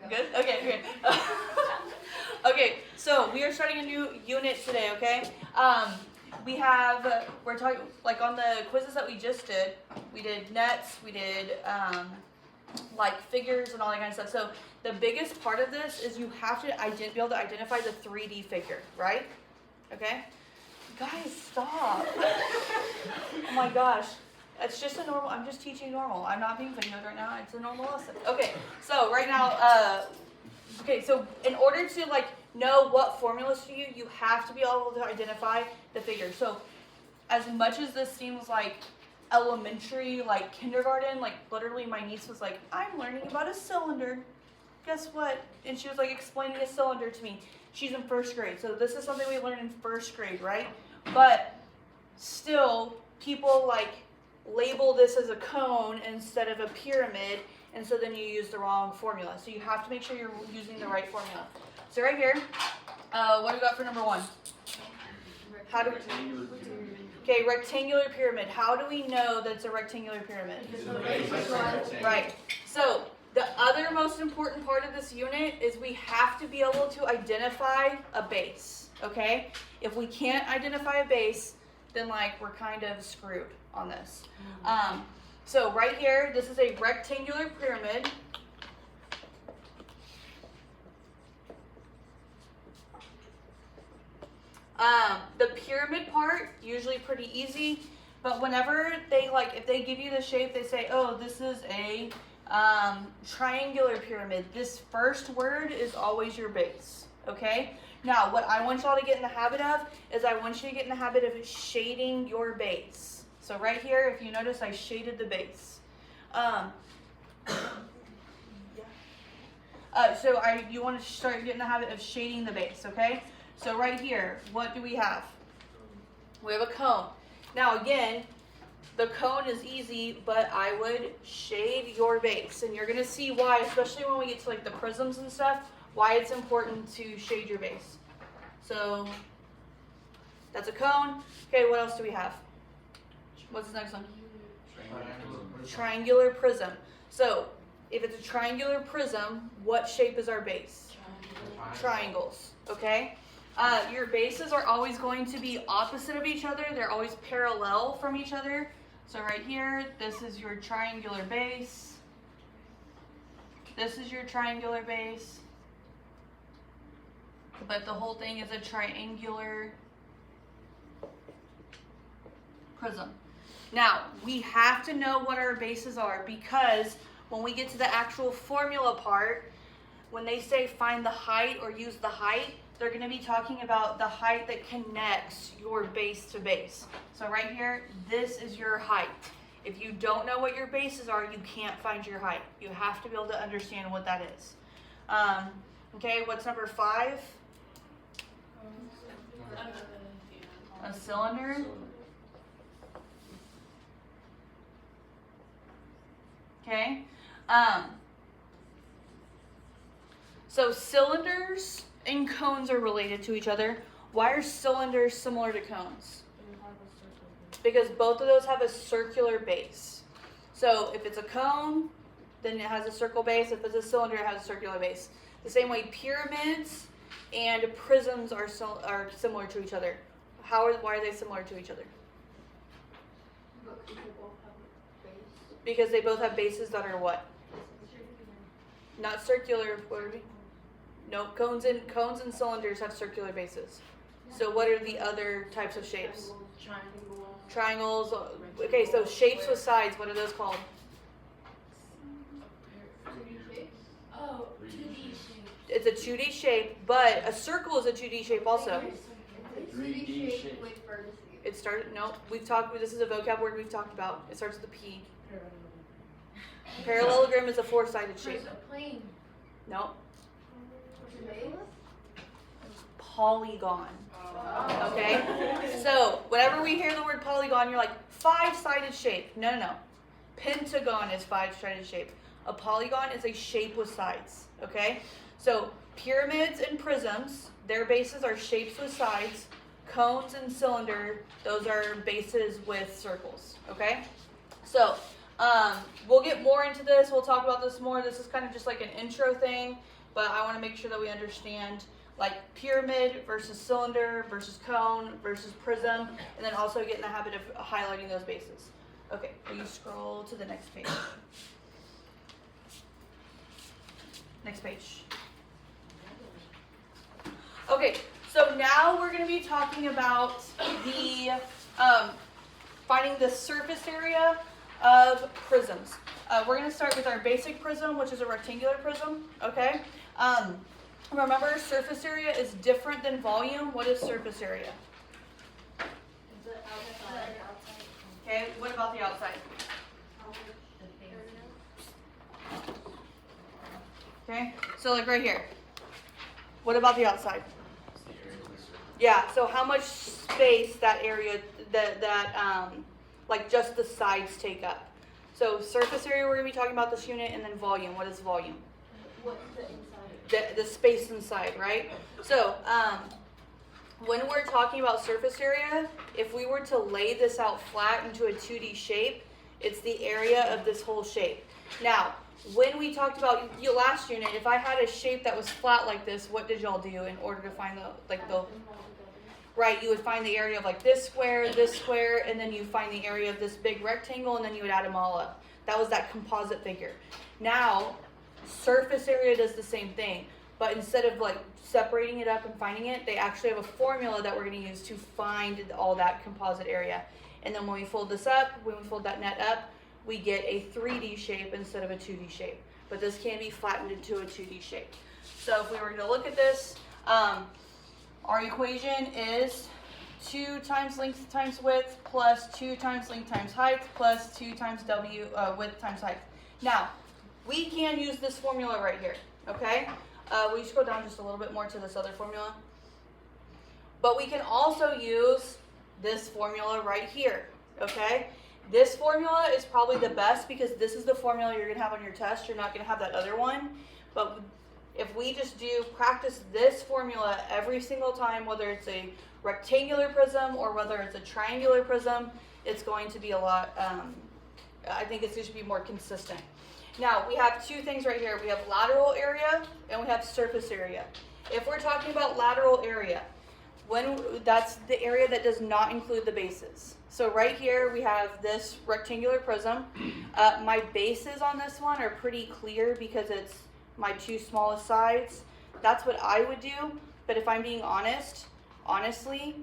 Good? Okay, good. Okay, so we are starting a new unit today, okay? We're talking, like on the quizzes that we just did, we did nets, we did like figures and all that kind of stuff. So the biggest part of this is you have to be able to identify the 3D figure, right? Okay? Guys, stop. Oh my gosh. It's just I'm just teaching normal. I'm not being videoed right now. It's a normal lesson. Okay, so right now, so in order to like know what formulas to use, you have to be able to identify the figure. So as much as this seems like elementary, like kindergarten, like literally my niece was like, I'm learning about a cylinder. Guess what? And she was like explaining a cylinder to me. She's in first grade. So this is something we learned in first grade, right? But still, people like label this as a cone instead of a pyramid, and so then you use the wrong formula. So you have to make sure you're using the right formula. So right here, what do we got for number one? Okay, rectangular pyramid. How do we know that it's a rectangular pyramid? Right. So the other most important part of this unit is we have to be able to identify a base. Okay? If we can't identify a base, then like we're kind of screwed on this. So right here, this is a rectangular pyramid. The pyramid part, usually pretty easy, but whenever if they give you the shape, they say, oh, this is a triangular pyramid. This first word is always your base, okay? Now, what I want y'all to get in the habit of is I want you to get in the habit of shading your base. So right here, if you notice, I shaded the base. You want to start getting the habit of shading the base, okay? So right here, what do we have? We have a cone. Now again, the cone is easy, but I would shade your base. And you're going to see why, especially when we get to like the prisms and stuff, why it's important to shade your base. So that's a cone. Okay, what else do we have? What's the next one? Triangular prism. So if it's a triangular prism, what shape is our base? Triangles. Okay? Your bases are always going to be opposite of each other. They're always parallel from each other. So right here, this is your triangular base. This is your triangular base. But the whole thing is a triangular prism. Now, we have to know what our bases are because when we get to the actual formula part, when they say find the height or use the height, they're going to be talking about the height that connects your base to base. So right here, this is your height. If you don't know what your bases are, you can't find your height. You have to be able to understand what that is. Okay, what's number 5? A cylinder. Okay. So cylinders and cones are related to each other. Why are cylinders similar to cones? Because both of those have a circular base. So if it's a cone, then it has a circle base. If it's a cylinder, it has a circular base. The same way pyramids and prisms are similar to each other. Why are they similar to each other? Because they both have bases that are what? Not circular. No, cones and cylinders have circular bases. So what are the other types of shapes? Triangles. Okay, so shapes with sides, what are those called? 2D shape. It's a 2D shape, but a circle is a 2D shape also. 3D shape with vertices. This is a vocab word we've talked about. It starts with a P. Parallelogram is a 4-sided shape. Plane. No. Polygon. Okay? So, whenever we hear the word polygon, you're like, 5-sided shape. No. Pentagon is 5-sided shape. A polygon is a shape with sides. Okay? So, pyramids and prisms, their bases are shapes with sides. Cones and cylinder, those are bases with circles. Okay? So, We'll get more into this. We'll talk about this more. This is kind of just like an intro thing, but I want to make sure that we understand like pyramid versus cylinder versus cone versus prism, and then also get in the habit of highlighting those bases. Okay, will you scroll to the next page? Next page. Okay, so now we're going to be talking about the finding the surface area of prisms. We're going to start with our basic prism, which is a rectangular prism. Okay. Remember, surface area is different than volume. What is surface area? The outside. Okay, what about the outside? Okay, so like right here. What about the outside? Yeah, so how much space that area, like just the sides take up. So surface area, we're going to be talking about this unit, and then volume. What is volume? What's the inside? The space inside, right? So when we're talking about surface area, if we were to lay this out flat into a 2D shape, it's the area of this whole shape. Now, when we talked about your last unit, if I had a shape that was flat like this, what did y'all do in order to find right, you would find the area of like this square, and then you find the area of this big rectangle, and then you would add them all up. That was that composite figure. Now, surface area does the same thing, but instead of like separating it up and finding it, they actually have a formula that we're going to use to find all that composite area. And then when we fold this up, when we fold that net up, we get a 3D shape instead of a 2D shape. But this can be flattened into a 2D shape. So if we were to look at this, our equation is 2 times length times width plus 2 times length times height plus 2 times width times height. Now, we can use this formula right here, okay? Will you scroll down just a little bit more to this other formula? But we can also use this formula right here, okay? This formula is probably the best because this is the formula you're going to have on your test. You're not going to have that other one. But if we just practice this formula every single time, whether it's a rectangular prism or whether it's a triangular prism, it's going to be a lot, I think it's going to be more consistent. Now, we have two things right here. We have lateral area and we have surface area. If we're talking about lateral area, that's the area that does not include the bases. So right here we have this rectangular prism. My bases on this one are pretty clear because it's my two smallest sides. That's what I would do, but if I'm being honestly,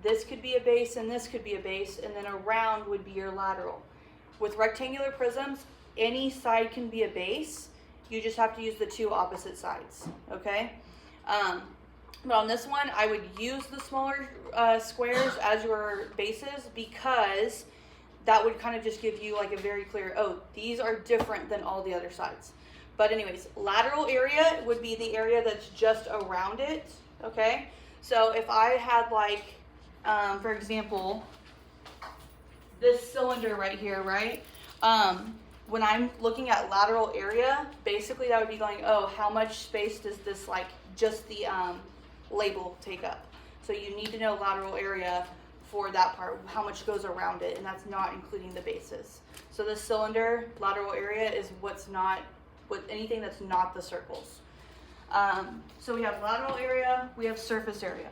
this could be a base and this could be a base, and then around would be your lateral. With rectangular prisms, any side can be a base. You just have to use the two opposite sides, okay? But on this one, I would use the smaller squares as your bases because that would kind of just give you like a very clear, oh, these are different than all the other sides. But anyways, lateral area would be the area that's just around it, okay? So if I had like, for example, this cylinder right here, right? When I'm looking at lateral area, basically that would be going, oh, how much space does this like just the label take up? So you need to know lateral area for that part, how much goes around it, and that's not including the bases. So the cylinder lateral area is anything that's not the circles. So we have lateral area, we have surface area.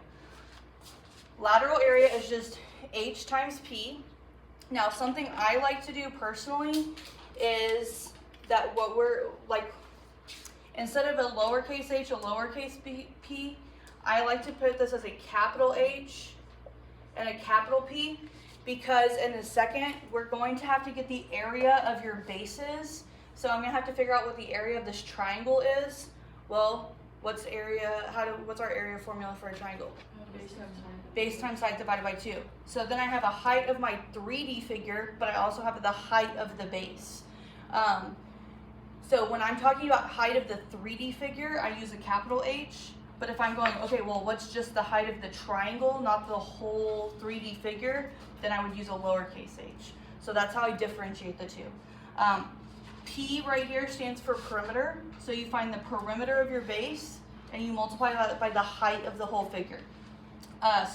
Lateral area is just H times P. Now something I like to do personally is that what we're like, instead of a lowercase h, a lowercase p, I like to put this as a capital H and a capital P, because in a second we're going to have to get the area of your bases. So I'm gonna have to figure out what the area of this triangle is. Well, what's our area formula for a triangle? Base times height divided by 2. So then I have a height of my 3D figure, but I also have the height of the base. So when I'm talking about height of the 3D figure, I use a capital H. But if I'm going, okay, well, what's just the height of the triangle, not the whole 3D figure, then I would use a lowercase h. So that's how I differentiate the two. P right here stands for perimeter. So you find the perimeter of your base and you multiply that by the height of the whole figure.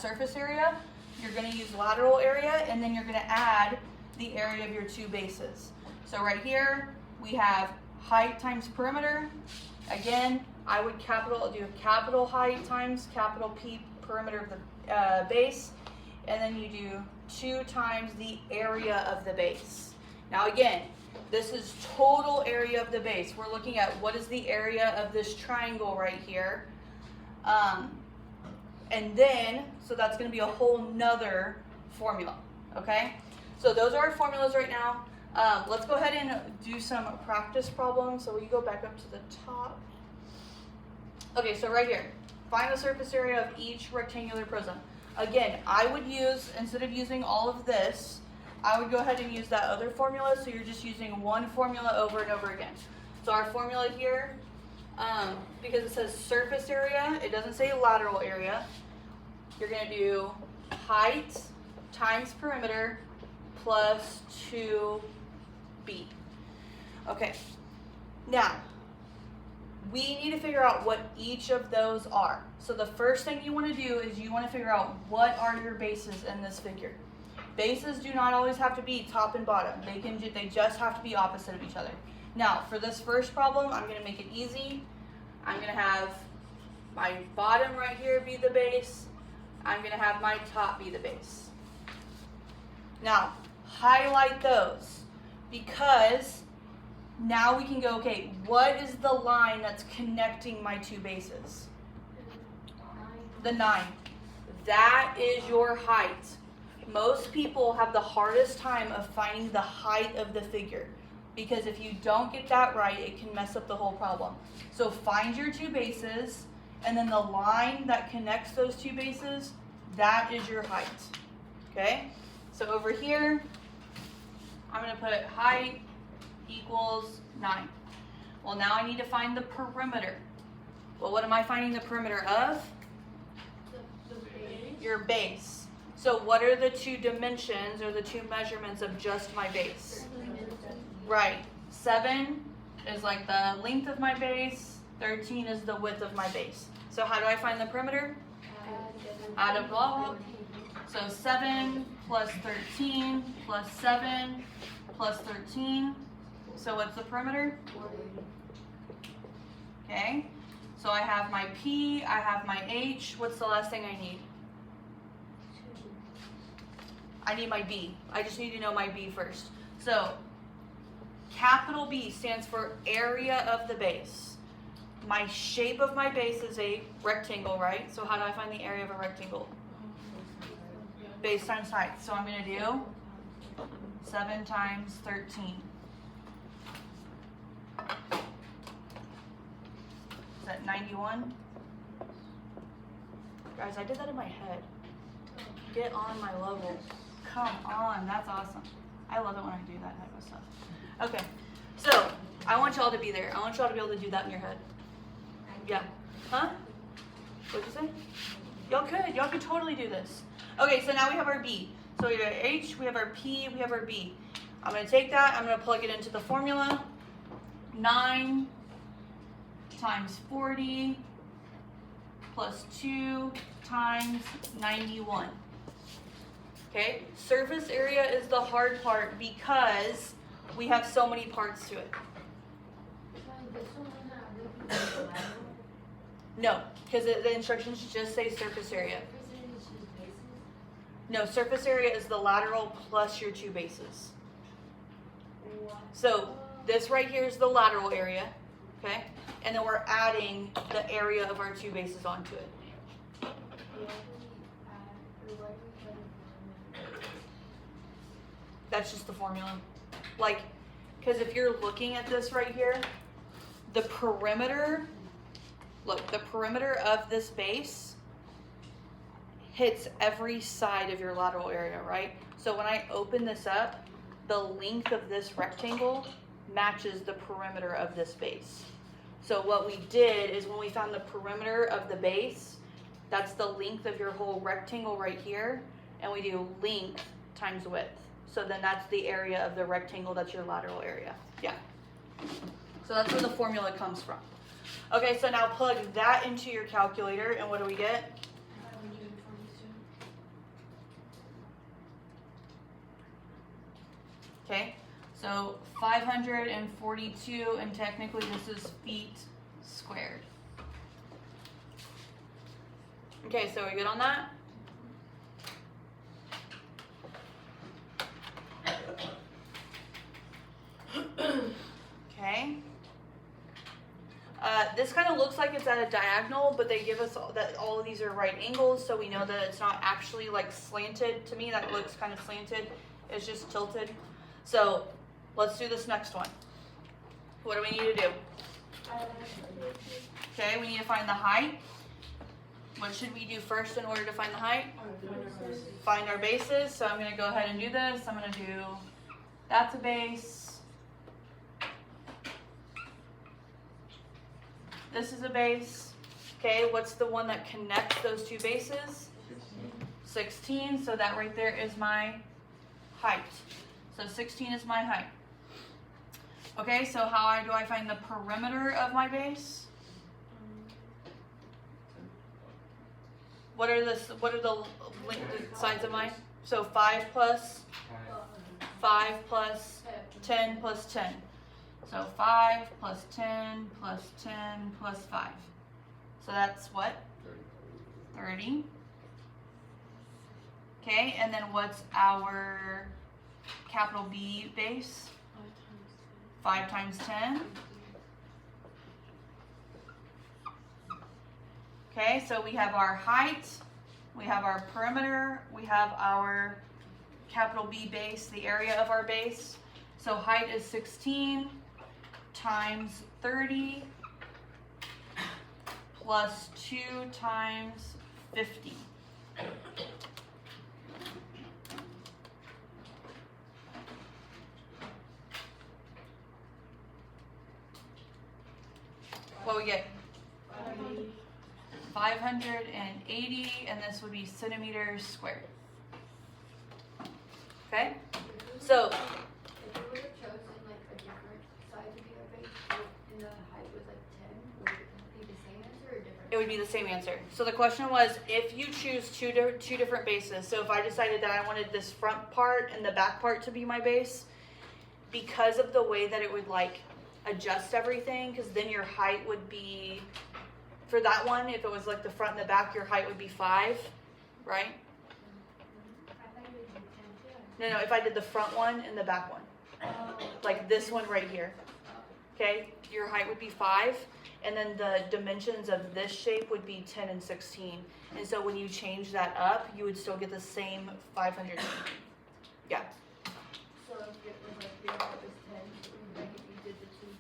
Surface area, you're going to use lateral area, and then you're going to add the area of your two bases. So right here, we have height times perimeter. Again, I would do capital height times capital P perimeter of the base. And then you do 2 times the area of the base. Now again, this is total area of the base. We're looking at what is the area of this triangle right here. And then, so that's going to be a whole nother formula, okay? So those are our formulas right now. Let's go ahead and do some practice problems. So will you go back up to the top? Okay, so right here, find the surface area of each rectangular prism. Again, I would use, instead of using all of this, I would go ahead and use that other formula, so you're just using one formula over and over again. So our formula here, because it says surface area, it doesn't say lateral area, you're going to do height times perimeter plus 2b. Okay, now, we need to figure out what each of those are. So the first thing you want to do is you want to figure out what are your bases in this figure. Bases do not always have to be top and bottom. They just have to be opposite of each other. Now, for this first problem, I'm going to make it easy. I'm going to have my bottom right here be the base. I'm going to have my top be the base. Now, highlight those because now we can go, okay, what is the line that's connecting my two bases? The 9. That is your height. Most people have the hardest time of finding the height of the figure because if you don't get that right, it can mess up the whole problem. So find your two bases and then the line that connects those two bases, that is your height. Okay? So over here, I'm going to put height equals 9. Well, now I need to find the perimeter. Well, what am I finding the perimeter of? The base. Your base. So what are the two dimensions or the two measurements of just my base? Right. 7 is like the length of my base. 13 is the width of my base. So how do I find the perimeter? Add up all. So 7 plus 13 plus 7 plus 13. So what's the perimeter? Okay. So I have my P, I have my H. What's the last thing I need? I need my B. I just need to know my B first. So capital B stands for area of the base. My shape of my base is a rectangle, right? So how do I find the area of a rectangle? Base times height. So I'm going to do 7 times 13. Is that 91? Guys, I did that in my head. Get on my level. Come on, that's awesome. I love it when I do that type of stuff. Okay, so I want y'all to be there. I want y'all to be able to do that in your head. Yeah. Huh? What'd you say? Y'all could totally do this. Okay, so now we have our B. So we have our H, we have our P, we have our B. I'm going to take that, I'm going to plug it into the formula. 9 times 40 plus 2 times 91. Okay, surface area is the hard part because we have so many parts to it. No, because the instructions just say surface area. No, surface area is the lateral plus your two bases. So this right here is the lateral area, okay? And then we're adding the area of our two bases onto it. That's just the formula. Like, because if you're looking at this right here, the perimeter, look, the perimeter of this base hits every side of your lateral area, right? So when I open this up, the length of this rectangle matches the perimeter of this base. So what we did is when we found the perimeter of the base, that's the length of your whole rectangle right here, and we do length times width. So then that's the area of the rectangle, that's your lateral area. Yeah. So that's where the formula comes from. Okay, so now plug that into your calculator, and what do we get? Okay, So 542, and technically this is feet squared. Okay, so are we good on that? Okay. This kind of looks like it's at a diagonal, but they give us that all of these are right angles, so we know that it's not actually like slanted. To me, that looks kind of slanted. It's just tilted. So let's do this next one. What do we need to do? Okay, we need to find the height. What should we do first in order to find the height? Find our bases. So I'm going to go ahead and do this. I'm going to do, that's a base. This is a base. Okay, what's the one that connects those two bases? 16. So that right there is my height. So 16 is my height. Okay, so how do I find the perimeter of my base? What are the sides of mine? So 5 plus 5 plus 10 plus 10. So 5 plus 10 plus 10 plus 5. So that's what? 30. Okay, and then what's our capital B base? 5 times 10. Okay, so we have our height, we have our perimeter, we have our capital B base, the area of our base. So height is 16 times 30 plus 2 times 50. What we get? 580, and this would be centimeters squared. Okay? So, if you would have chosen like a different size to be our base, and the height was like 10, would it be the same answer or different? it would be the same answer. So the question was, if you choose two different bases, so if I decided that I wanted this front part and the back part to be my base, because of the way that it would like adjust everything, because then your height would be, for that one, if it was like the front and the back, your height would be 5, right? I thought you would do 10 too. No, if I did the front one and the back one, like this one right here, okay, your height would be 5, and then the dimensions of this shape would be 10 and 16. And so when you change that up, you would still get the same 500. Yeah. So if it was like your height was 10, like if you did the two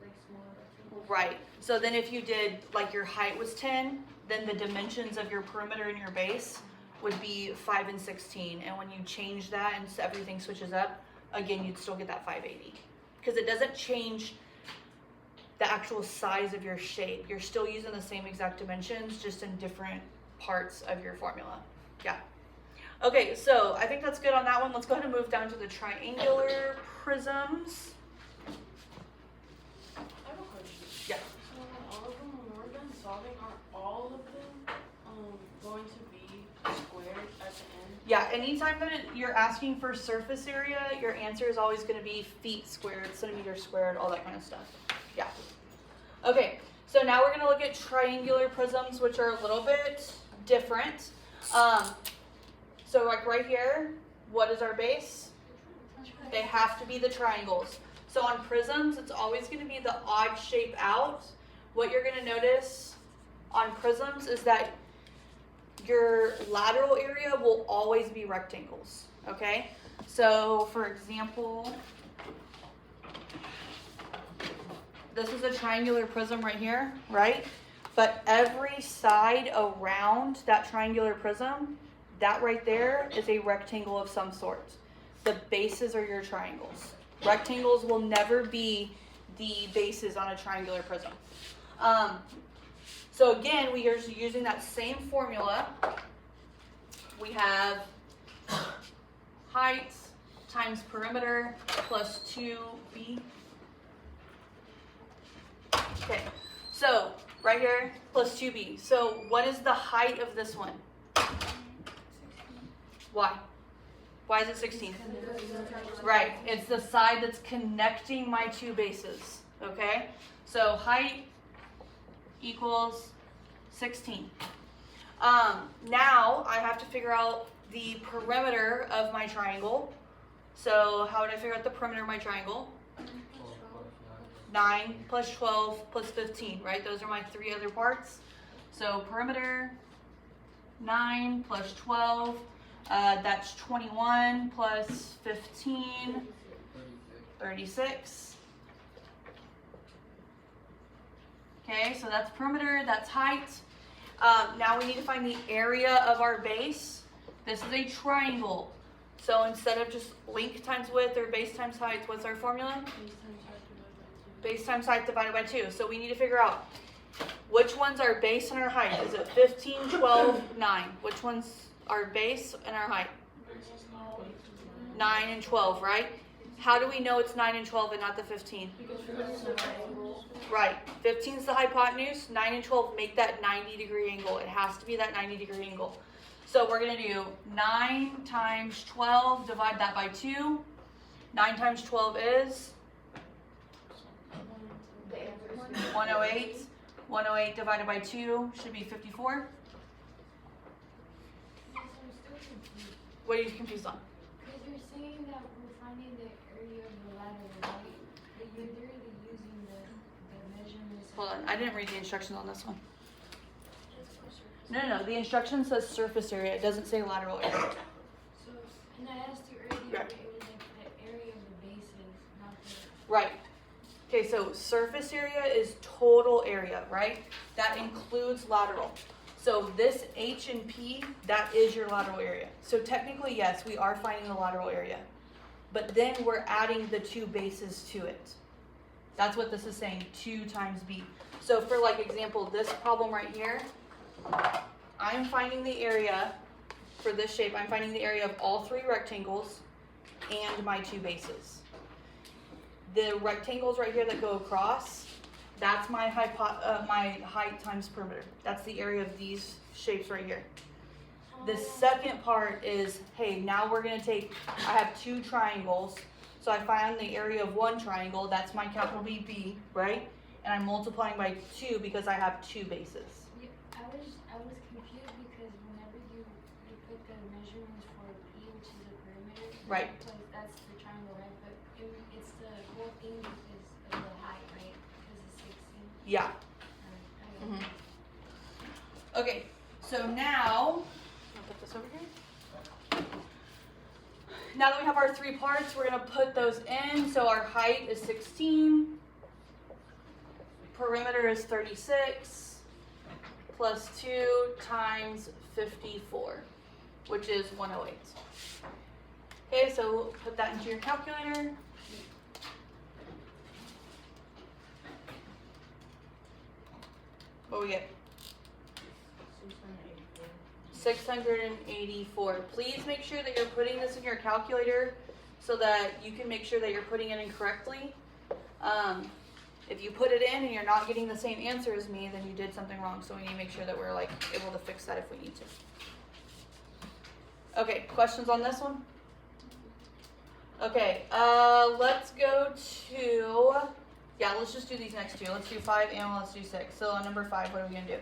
like smaller rectangles. Right. So then if you did, like your height was 10, then the dimensions of your perimeter and your base would be 5 and 16. And when you change that and everything switches up, again, you'd still get that 580. Because it doesn't change the actual size of your shape. You're still using the same exact dimensions, just in different parts of your formula. Yeah. Okay, so I think that's good on that one. Let's go ahead and move down to the triangular prisms. I have a question. Yeah. So all of them, when we're done solving, are all of them going to be squared at the end? Yeah, anytime that you're asking for surface area, your answer is always going to be feet squared, centimeters squared, all that kind of stuff. Yeah. Okay, so now we're going to look at triangular prisms, which are a little bit different. So like right here, what is our base? They have to be the triangles. So on prisms, it's always going to be the odd shape out. What you're going to notice on prisms is that your lateral area will always be rectangles, okay? So for example, this is a triangular prism right here, right? But every side around that triangular prism, that right there is a rectangle of some sort. The bases are your triangles. Rectangles will never be the bases on a triangular prism. So again, we are using that same formula. We have height times perimeter plus 2b. Okay, so right here plus 2b. So what is the height of this one? Why? Why is it 16? Right, it's the side that's connecting my two bases, okay? So height equals 16. Now I have to figure out the perimeter of my triangle. So how would I figure out the perimeter of my triangle? 9 plus 12 plus 15, right? Those are my three other parts. So perimeter, 9 plus 12, that's 21 plus 15, 36. Okay, so that's perimeter, that's height. Now we need to find the area of our base. This is a triangle. So instead of just length times width or base times height, what's our formula? Base times height divided by 2. So we need to figure out which one's our base and our height. Is it 15, 12, 9? Which one's our base and our height? 9 and 12, right? How do we know it's 9 and 12 and not the 15? Right. 15 is the hypotenuse. 9 and 12 make that 90-degree angle. It has to be that 90-degree angle. So we're going to do 9 times 12, divide that by 2. 9 times 12 is 108. 108 divided by 2 should be 54. What are you confused on? Because you're saying that we're finding the area of the ladder, right? But you're literally using the measurements. Hold on, I didn't read the instructions on this one. No. The instruction says surface area. It doesn't say lateral area. So, and I asked you earlier, Right. but it was like the area of the bases, not the. Right. Okay, so surface area is total area, right? That includes lateral. So this H and P, that is your lateral area. So technically, yes, we are finding the lateral area. But then we're adding the two bases to it. That's what this is saying, 2 times B. So for like example, this problem right here, I'm finding the area for this shape. I'm finding the area of all 3 rectangles and my 2 bases. The rectangles right here that go across, that's my height times perimeter. That's the area of these shapes right here. The second part is, hey, now we're gonna take, I have 2 triangles. So I find the area of one triangle, that's my capital B, right? And I'm multiplying by 2 because I have 2 bases. I was confused because whenever you put the measurements for P, which is the perimeter, Right. because that's the triangle, right? But it's the whole thing because of the height, right? Because it's 16. Yeah. Alright, I got it. Okay, so now, I'll put this over here. Now that we have our 3 parts, we're gonna put those in. So our height is 16, perimeter is 36, plus 2 times 54, which is 108. Okay, so put that into your calculator. What we get? 684. Please make sure that you're putting this in your calculator so that you can make sure that you're putting it in correctly. If you put it in and you're not getting the same answer as me, then you did something wrong. So we need to make sure that we're like able to fix that if we need to. Okay, questions on this one? Okay, let's go to, yeah, let's just do these next 2. Let's do 5 and let's do 6. So on number 5, what are we gonna do?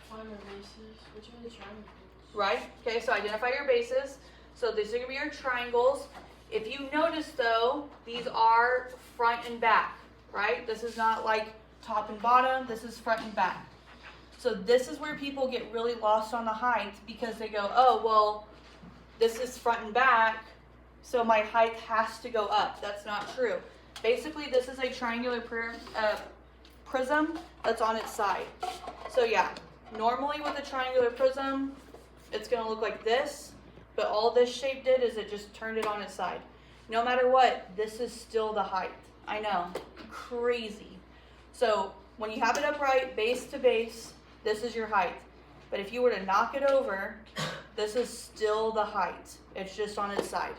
Find the bases. Which are the triangles? Right? Okay, so identify your bases. So these are gonna be your triangles. If you notice though, these are front and back, right? This is not like top and bottom, this is front and back. So this is where people get really lost on the height because they go, oh, well, this is front and back, so my height has to go up. That's not true. Basically, this is a triangular prism that's on its side. So yeah, normally with a triangular prism, it's gonna look like this, but all this shape did is it just turned it on its side. No matter what, this is still the height. I know, crazy. So when you have it upright, base to base, this is your height. But if you were to knock it over, this is still the height. It's just on its side.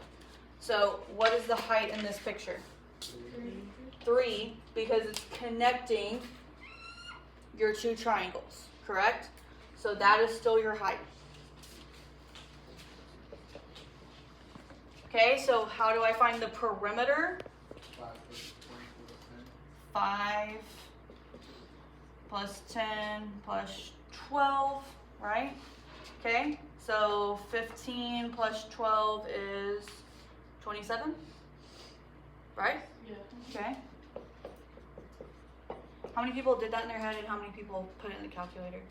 So what is the height in this picture? 3, because it's connecting your 2 triangles, correct? So that is still your height. Okay, so how do I find the perimeter? 5 plus 10 plus 12, right? Okay, so 15 plus 12 is 27, right? Yeah. Okay. How many people did that in their head and how many people put it in the calculator?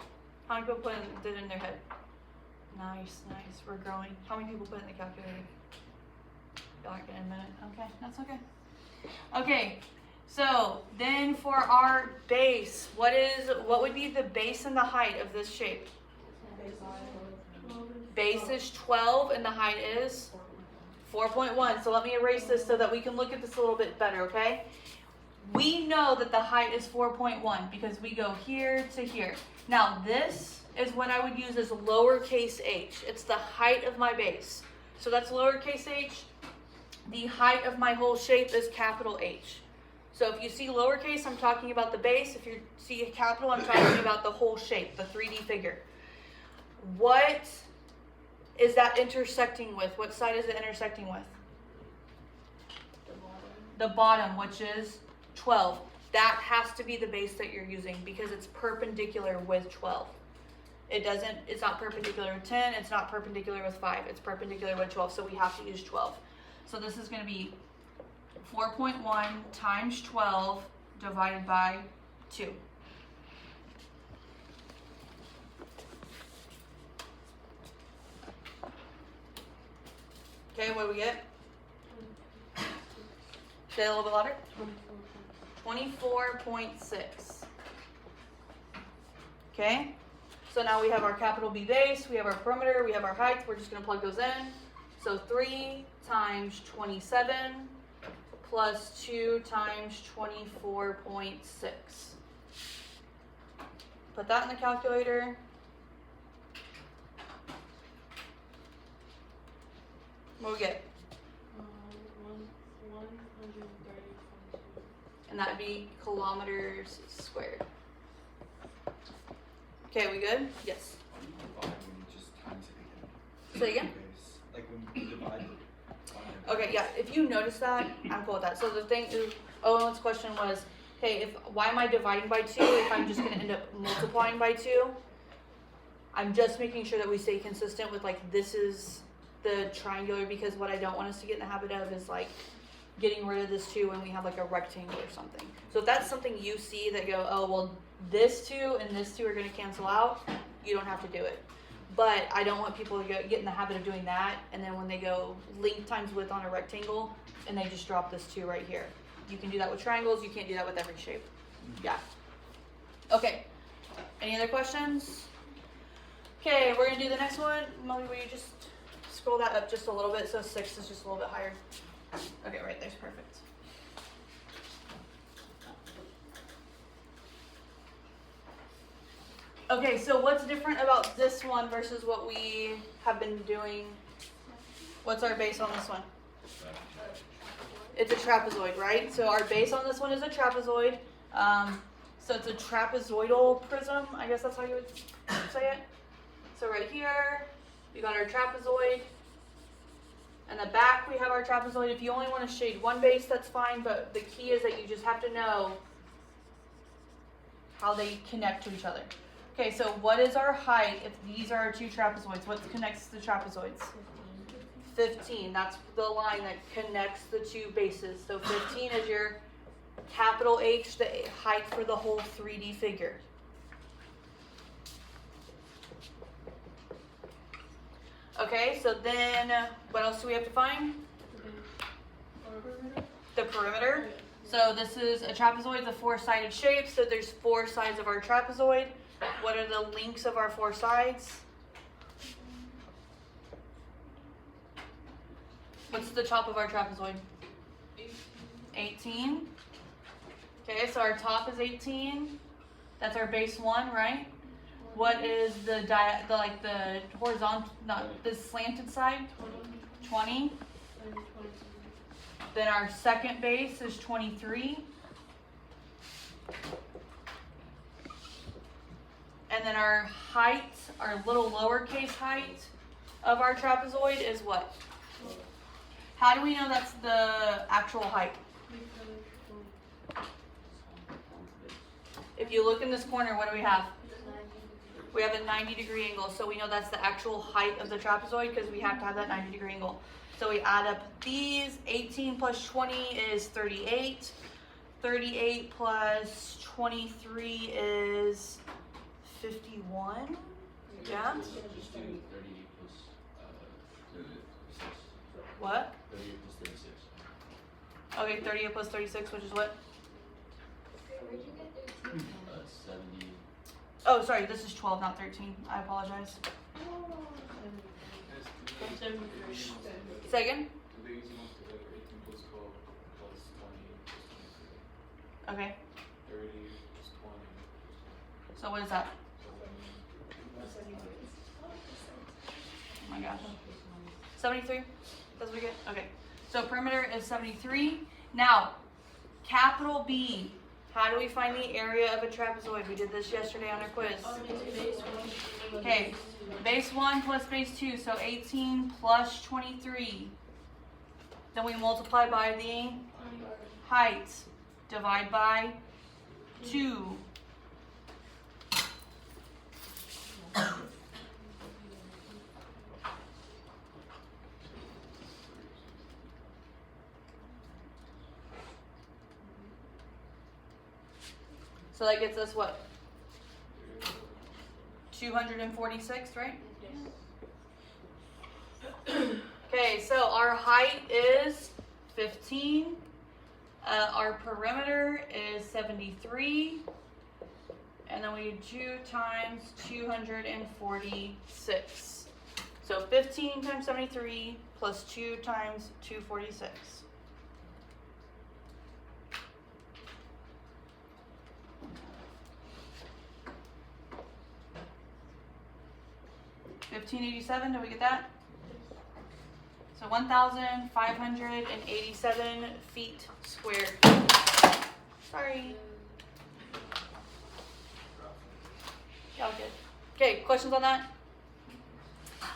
How many people did it in their head? Nice, nice, we're growing. How many people put it in the calculator? Y'all aren't getting a minute. Okay, that's okay. Okay, so then for our base, what would be the base and the height of this shape? Base is 12 and the height is 4.1. So let me erase this so that we can look at this a little bit better, okay? We know that the height is 4.1 because we go here to here. Now this is what I would use as lowercase h. It's the height of my base. So that's lowercase h. The height of my whole shape is capital H. So if you see lowercase, I'm talking about the base. If you see capital, I'm talking about the whole shape, the 3D figure. What is that intersecting with? What side is it intersecting with? The bottom, which is 12. That has to be the base that you're using because it's perpendicular with 12. It's not perpendicular with 10, it's not perpendicular with 5, it's perpendicular with 12, so we have to use 12. So this is going to be 4.1 times 12 divided by 2. Okay, what do we get? Say it a little bit louder. 24.6. Okay, so now we have our capital B base, we have our perimeter, we have our height. We're just going to plug those in. So 3 times 27 plus 2 times 24.6. Put that in the calculator. What do we get? 130.2. And that would be kilometers squared. Okay, we good? Yes. When you divide, when you just times it again. Say again? Like when you divide it. Okay, yeah, if you notice that, I'm cool with that. So the thing is, Owen's question was, hey, why am I dividing by 2 if I'm just going to end up multiplying by 2? I'm just making sure that we stay consistent with, like, this is the triangular, because what I don't want us to get in the habit of is, like, getting rid of this 2 when we have, like, a rectangle or something. So if that's something you see that go, oh, well, this 2 and this 2 are going to cancel out, you don't have to do it. But I don't want people to get in the habit of doing that, and then when they go length times width on a rectangle, and they just drop this 2 right here. You can do that with triangles, you can't do that with every shape. Yeah. Okay. Any other questions? Okay, we're going to do the next one. Molly, will you just scroll that up just a little bit so 6 is just a little bit higher? Okay, right there's perfect. Okay, so what's different about this one versus what we have been doing? What's our base on this one? It's a trapezoid, right? So our base on this one is a trapezoid. So it's a trapezoidal prism. I guess that's how you would say it. So right here, we got our trapezoid. In the back, we have our trapezoid. If you only want to shade one base, that's fine. But the key is that you just have to know how they connect to each other. Okay, so what is our height if these are our 2 trapezoids? What connects the trapezoids? 15. That's the line that connects the 2 bases. So 15 is your capital H, the height for the whole 3D figure. Okay, so then what else do we have to find? The perimeter. So this is a trapezoid, it's a 4-sided shape. So there's 4 sides of our trapezoid. What are the lengths of our 4 sides? What's the top of our trapezoid? 18. Okay, so our top is 18. That's our base 1, right? What is the horizontal, not the slanted side? 20. Then our second base is 23. And then our height, our little lowercase height of our trapezoid is what? How do we know that's the actual height? If you look in this corner, what do we have? We have a 90-degree angle, so we know that's the actual height of the trapezoid because we have to have that 90-degree angle. So we add up these. 18 plus 20 is 38. 38 plus 23 is 51. Yeah? Just do 38 plus 36. What? 38 plus 36. Okay, 38 plus 36, which is what? Where'd you get 13? 70. Oh, sorry, this is 12, not 13. I apologize. Say again? The easy ones together, 18 plus 12 plus 20 plus 23. Okay, 30 plus 20 plus so what is that? 20. Oh my gosh. 73? That's what we get? Okay. So perimeter is 73. Now, capital B. How do we find the area of a trapezoid? We did this yesterday on our quiz. Okay, base 1 plus base 2, so 18 plus 23. Then we multiply by the height. Divide by 2. So that gets us what? 246, right? Okay, so our height is 15. Our perimeter is 73. And then we do 2 times 246. So 15 times 73 plus 2 times 246. 1587, did we get that? So 1,587 feet squared. Sorry. Y'all good. Okay, questions on that?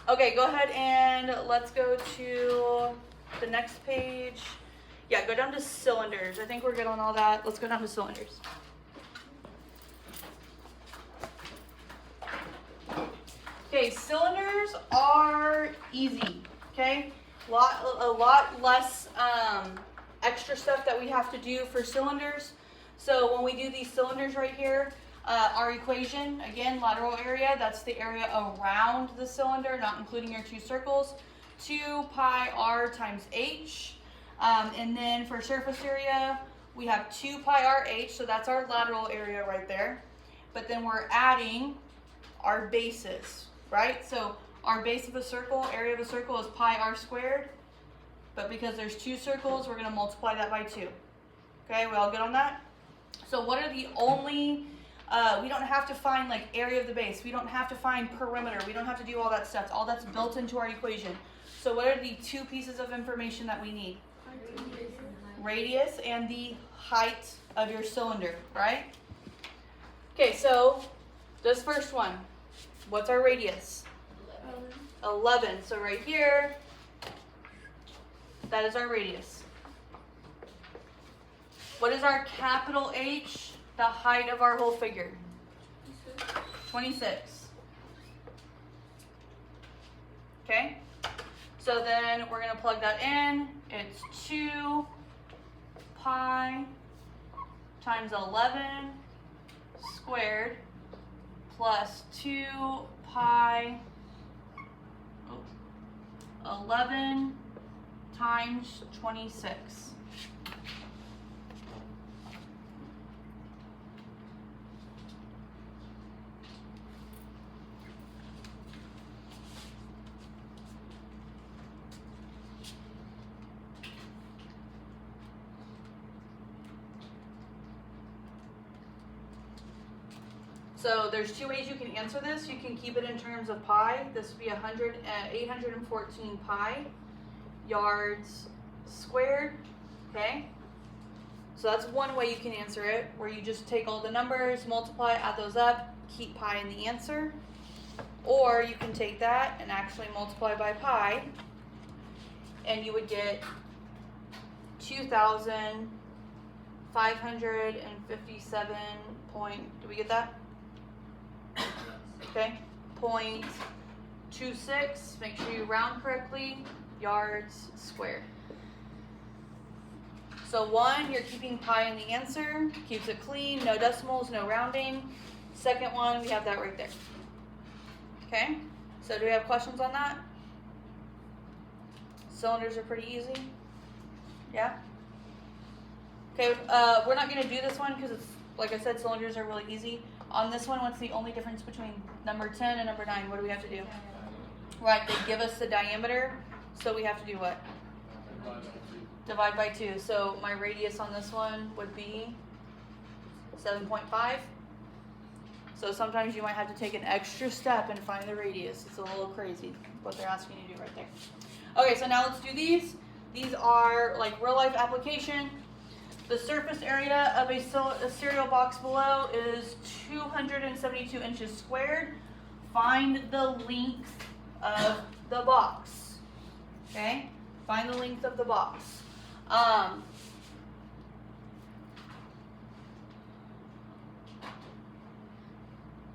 Okay, go ahead and let's go to the next page. Yeah, go down to cylinders. I think we're good on all that. Let's go down to cylinders. Okay, cylinders are easy, okay? A lot less extra stuff that we have to do for cylinders. So when we do these cylinders right here, our equation, again, lateral area, that's the area around the cylinder, not including your 2 circles, 2 pi r times h. And then for surface area, we have 2 pi r h, so that's our lateral area right there. But then we're adding our bases, right? So our base of a circle, area of a circle is pi r squared. But because there's 2 circles, we're going to multiply that by 2. Okay, we all good on that? So what are the only, we don't have to find like area of the base. We don't have to find perimeter. We don't have to do all that stuff. All that's built into our equation. So what are the 2 pieces of information that we need? Radius and the height of your cylinder, right? Okay, so this first one, what's our radius? 11. So right here, that is our radius. What is our capital H? The height of our whole figure? 26. Okay? So then we're going to plug that in. It's 2 pi times 11 squared plus 2 pi 11 times 26. So there's 2 ways you can answer this. You can keep it in terms of pi. This would be 814 pi yards squared, okay? So that's one way you can answer it, where you just take all the numbers, multiply, add those up, keep pi in the answer. Or you can take that and actually multiply by pi and you would get 2,557 point, do we get that? Okay, 0.26, make sure you round correctly, yards squared. So 1, you're keeping pi in the answer, keeps it clean, no decimals, no rounding. Second one, we have that right there. Okay, so do we have questions on that? Cylinders are pretty easy. Yeah? Okay, we're not going to do this one because it's, like I said, cylinders are really easy. On this one, what's the only difference between number 10 and number 9? What do we have to do? Right, they give us the diameter, so we have to do what? Divide by 2. So my radius on this one would be 7.5. So sometimes you might have to take an extra step and find the radius. It's a little crazy what they're asking you to do right there. Okay, so now let's do these. These are like real life application. The surface area of a cereal box below is 272 inches squared. Find the length of the box. Okay? Find the length of the box.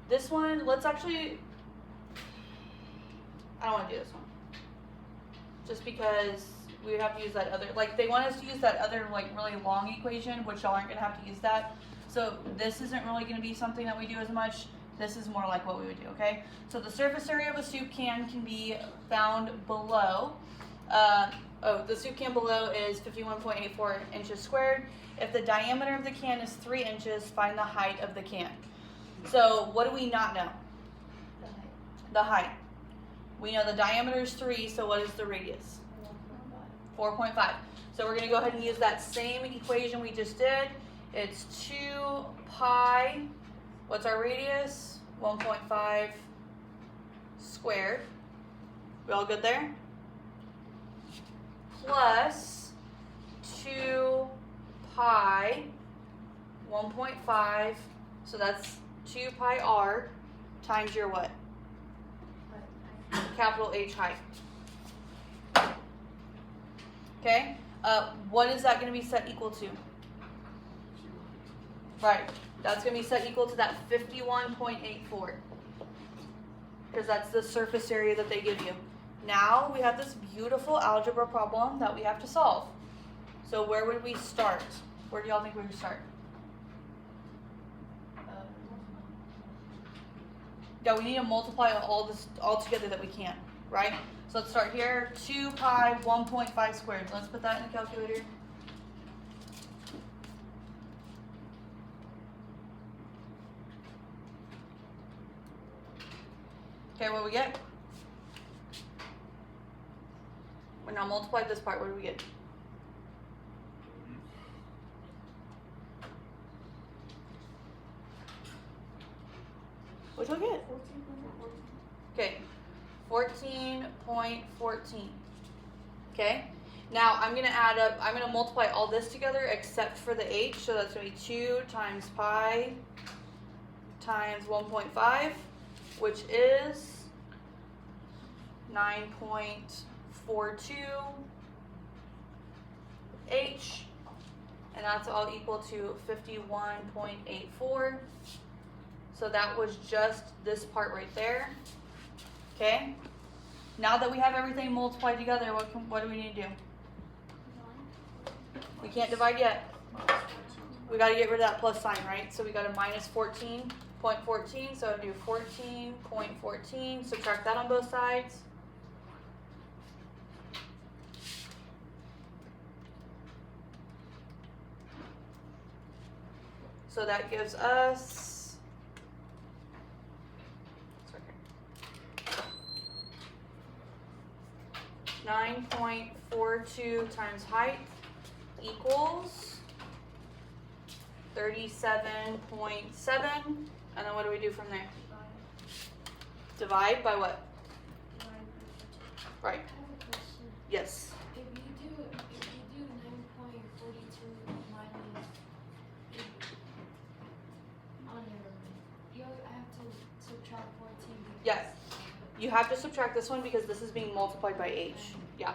This one, let's actually, I don't want to do this one. Just because we would have to use that other, like they want us to use that other like really long equation, which y'all aren't going to have to use that. So this isn't really going to be something that we do as much. This is more like what we would do, okay? So the surface area of a soup can be found below. The soup can below is 51.84 inches squared. If the diameter of the can is 3 inches, find the height of the can. So what do we not know? The height. We know the diameter is 3, so what is the radius? 4.5. So we're going to go ahead and use that same equation we just did. It's 2 pi, what's our radius? 1.5 squared. We all good there? Plus 2 pi 1.5, so that's 2 pi r times your what? Capital H height. Okay, what is that going to be set equal to? Right, that's going to be set equal to that 51.84 because that's the surface area that they give you. Now we have this beautiful algebra problem that we have to solve. So where would we start? Where do y'all think we would start? Yeah, we need to multiply all this all together that we can, right? So let's start here. 2 pi 1.5 squared. Let's put that in the calculator. Okay, what do we get? We now multiply this part. What do we get? What do we get? 14.14. Okay, 14.14. Okay, now I'm going to add up, I'm going to multiply all this together except for the h, so that's going to be 2 times pi times 1.5, which is 9.42 h, and that's all equal to 51.84. So that was just this part right there. Okay. Now that we have everything multiplied together, what do we need to do? We can't divide yet. We got to get rid of that plus sign, right? So we got a minus 14.14. So do 14.14. Subtract that on both sides. So that gives us 9.42 times height equals 37.7. And then what do we do from there? Divide by what? Right. I have a question. Yes. If you do 9.42 minus 8 on your, I have to subtract 14. Yes. You have to subtract this one because this is being multiplied by h. Yeah.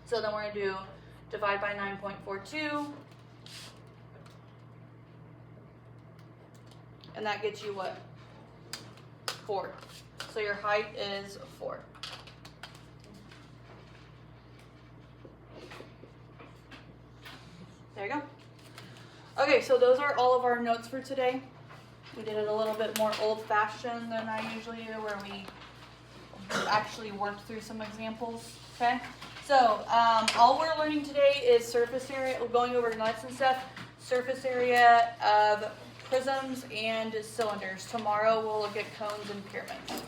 So then we're gonna do divide by 9.42. And that gets you what? 4. So your height is 4. There you go. Okay, so those are all of our notes for today. We did it a little bit more old-fashioned than I usually do, where we actually worked through some examples, okay? So, all we're learning today is surface area, we're going over nuts and stuff, surface area of prisms and cylinders. Tomorrow we'll look at cones and pyramids.